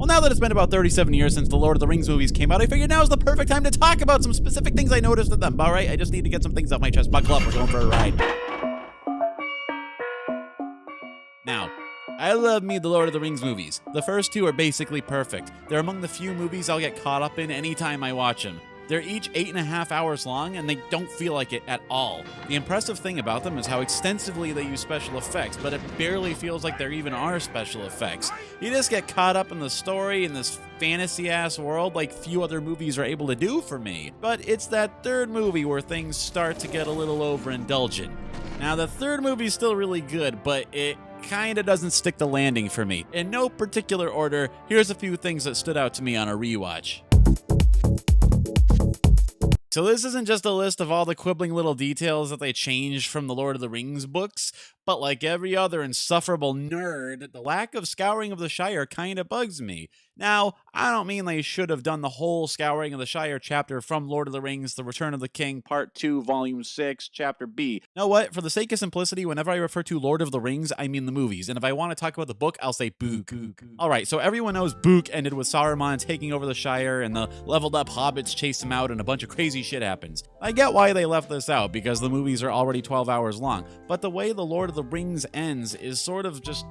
Well, now that it's been about 37 years since the Lord of the Rings movies came out, I figured now is the perfect time to talk about some specific things I noticed in them. Alright, I just need to get some things off my chest. Buckle up, we're going for a ride. Now, I love me the Lord of the Rings movies. The first two are basically perfect. They're among the few movies I'll get caught up in anytime I watch them. They're each 8.5 hours long, and they don't feel like it at all. The impressive thing about them is how extensively they use special effects, but it barely feels like there even are special effects. You just get caught up in the story in this fantasy-ass world like few other movies are able to do for me. But it's that third movie where things start to get a little overindulgent. Now, the third movie's still really good, but it kinda doesn't stick the landing for me. In no particular order, here's a few things that stood out to me on a rewatch. So this isn't just a list of all the quibbling little details that they changed from the Lord of the Rings books, but like every other insufferable nerd, the lack of scouring of the Shire kinda bugs me. Now, I don't mean they should have done the whole Scouring of the Shire chapter from Lord of the Rings, The Return of the King, Part 2, Volume 6, Chapter B. Know what? For the sake of simplicity, whenever I refer to Lord of the Rings, I mean the movies, and if I want to talk about the book, I'll say Book. Alright, so everyone knows Book ended with Saruman taking over the Shire, and the leveled up hobbits chase him out, and a bunch of crazy shit happens. I get why they left this out, because the movies are already 12 hours long, but the way the Lord of the Rings ends is sort of just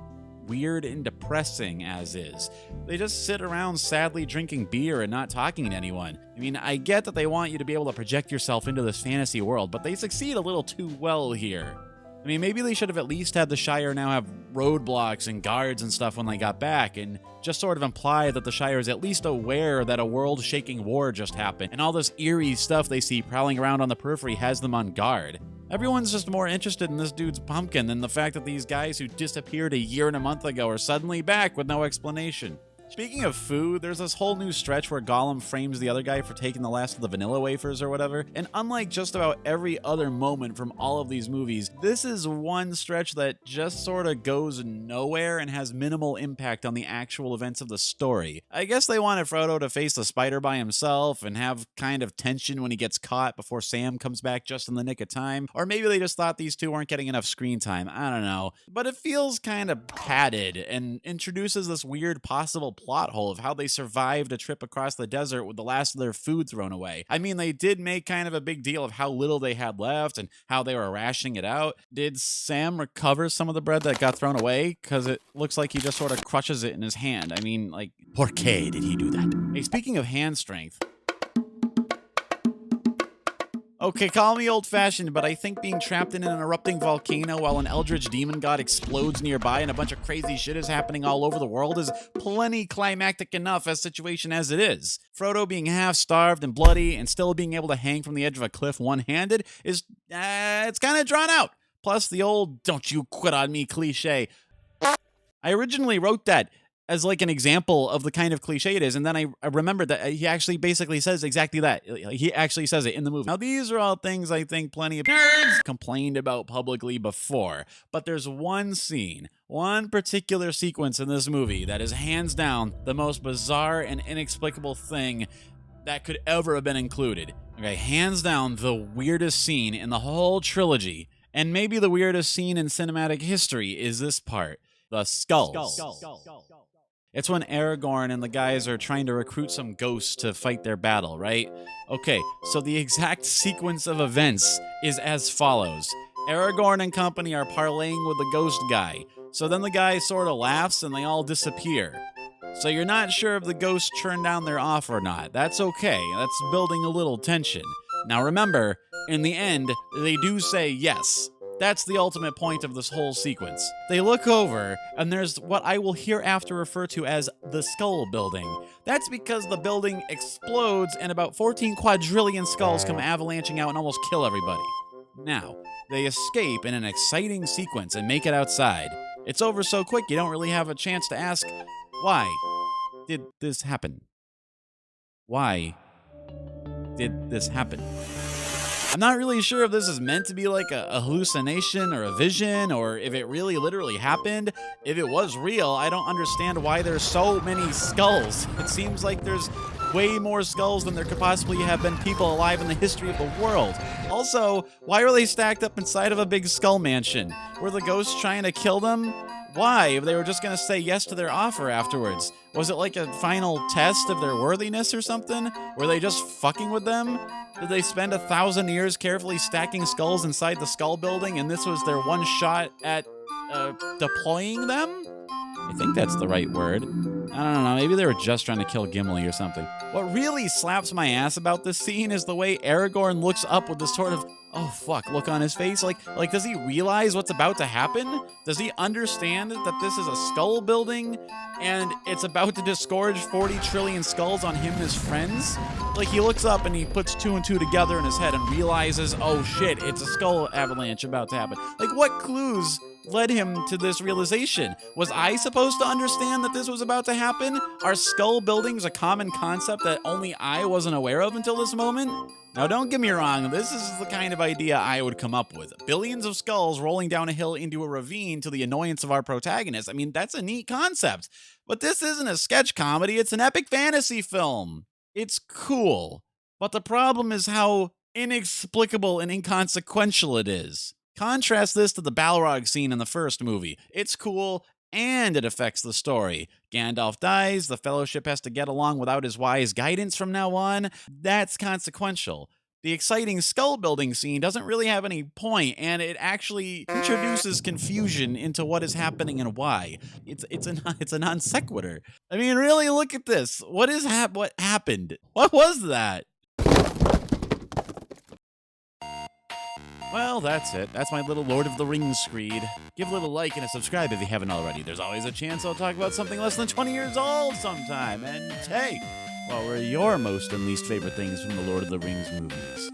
weird and depressing as is. They just sit around sadly drinking beer and not talking to anyone. I mean, I get that they want you to be able to project yourself into this fantasy world, but they succeed a little too well here. I mean, maybe they should have at least had the Shire now have roadblocks and guards and stuff when they got back, and just sort of imply that the Shire is at least aware that a world-shaking war just happened, and all this eerie stuff they see prowling around on the periphery has them on guard. Everyone's just more interested in this dude's pumpkin than the fact that these guys who disappeared a year and a month ago are suddenly back with no explanation. Speaking of food, there's this whole new stretch where Gollum frames the other guy for taking the last of the vanilla wafers or whatever, and unlike just about every other moment from all of these movies, this is one stretch that just sort of goes nowhere and has minimal impact on the actual events of the story. I guess they wanted Frodo to face the spider by himself and have kind of tension when he gets caught before Sam comes back just in the nick of time, or maybe they just thought these two weren't getting enough screen time, I don't know. But it feels kind of padded and introduces this weird possible plot hole of how they survived a trip across the desert with the last of their food thrown away. I mean, they did make kind of a big deal of how little they had left and how they were rationing it out. Did Sam recover some of the bread that got thrown away? Because it looks like he just sort of crushes it in his hand. I mean, like, por qué did he do that? Hey, speaking of hand strength, okay, call me old-fashioned, but I think being trapped in an erupting volcano while an eldritch demon god explodes nearby and a bunch of crazy shit is happening all over the world is plenty climactic enough as situation as it is. Frodo being half-starved and bloody and still being able to hang from the edge of a cliff one-handed is, it's kind of drawn out. Plus the old "don't you quit on me" cliche. I originally wrote that as like an example of the kind of cliche it is, and then I remembered that he actually basically says exactly that. He actually says it in the movie. Now, these are all things I think plenty of nerds complained about publicly before, but there's one scene, one particular sequence in this movie that is hands down the most bizarre and inexplicable thing that could ever have been included. Okay, hands down the weirdest scene in the whole trilogy, and maybe the weirdest scene in cinematic history is this part. The skulls. It's when Aragorn and the guys are trying to recruit some ghosts to fight their battle, right? Okay, so the exact sequence of events is as follows. Aragorn and company are parlaying with the ghost guy. So then the guy sort of laughs and they all disappear. So you're not sure if the ghosts turned down their offer or not. That's okay. That's building a little tension. Now remember, in the end, they do say yes. That's the ultimate point of this whole sequence. They look over, and there's what I will hereafter refer to as the skull building. That's because the building explodes and about 14 quadrillion skulls come avalanching out and almost kill everybody. Now, they escape in an exciting sequence and make it outside. It's over so quick you don't really have a chance to ask, why did this happen? Why did this happen? I'm not really sure if this is meant to be like a hallucination or a vision, or if it really literally happened. If it was real, I don't understand why there's so many skulls. It seems like there's way more skulls than there could possibly have been people alive in the history of the world. Also, why are they stacked up inside of a big skull mansion? Were the ghosts trying to kill them? Why? If they were just gonna say yes to their offer afterwards. Was it like a final test of their worthiness or something? Were they just fucking with them? Did they spend 1,000 years carefully stacking skulls inside the skull building and this was their one shot at, deploying them? I think that's the right word. I don't know, maybe they were just trying to kill Gimli or something. What really slaps my ass about this scene is the way Aragorn looks up with this sort of, oh fuck, look on his face. Like, does he realize what's about to happen? Does he understand that this is a skull building and it's about to disgorge 40 trillion skulls on him and his friends? Like, he looks up and he puts 2 and 2 together in his head and realizes, oh shit, it's a skull avalanche about to happen. Like, what clues led him to this realization? Was I supposed to understand that this was about to happen? Are skull buildings a common concept that only I wasn't aware of until this moment? Now, don't get me wrong, this is the kind of idea I would come up with. Billions of skulls rolling down a hill into a ravine to the annoyance of our protagonist. I mean, that's a neat concept. But this isn't a sketch comedy, it's an epic fantasy film. It's cool. But the problem is how inexplicable and inconsequential it is. Contrast this to the Balrog scene in the first movie. It's cool, and it affects the story. Gandalf dies, the Fellowship has to get along without his wise guidance from now on. That's consequential. The exciting skull-building scene doesn't really have any point, and it actually introduces confusion into what is happening and why. It's a non sequitur. I mean, really, look at this. What happened? What was that? Well, that's it. That's my little Lord of the Rings screed. Give a little like and a subscribe if you haven't already. There's always a chance I'll talk about something less than 20 years old sometime. And hey, what were your most and least favorite things from the Lord of the Rings movies?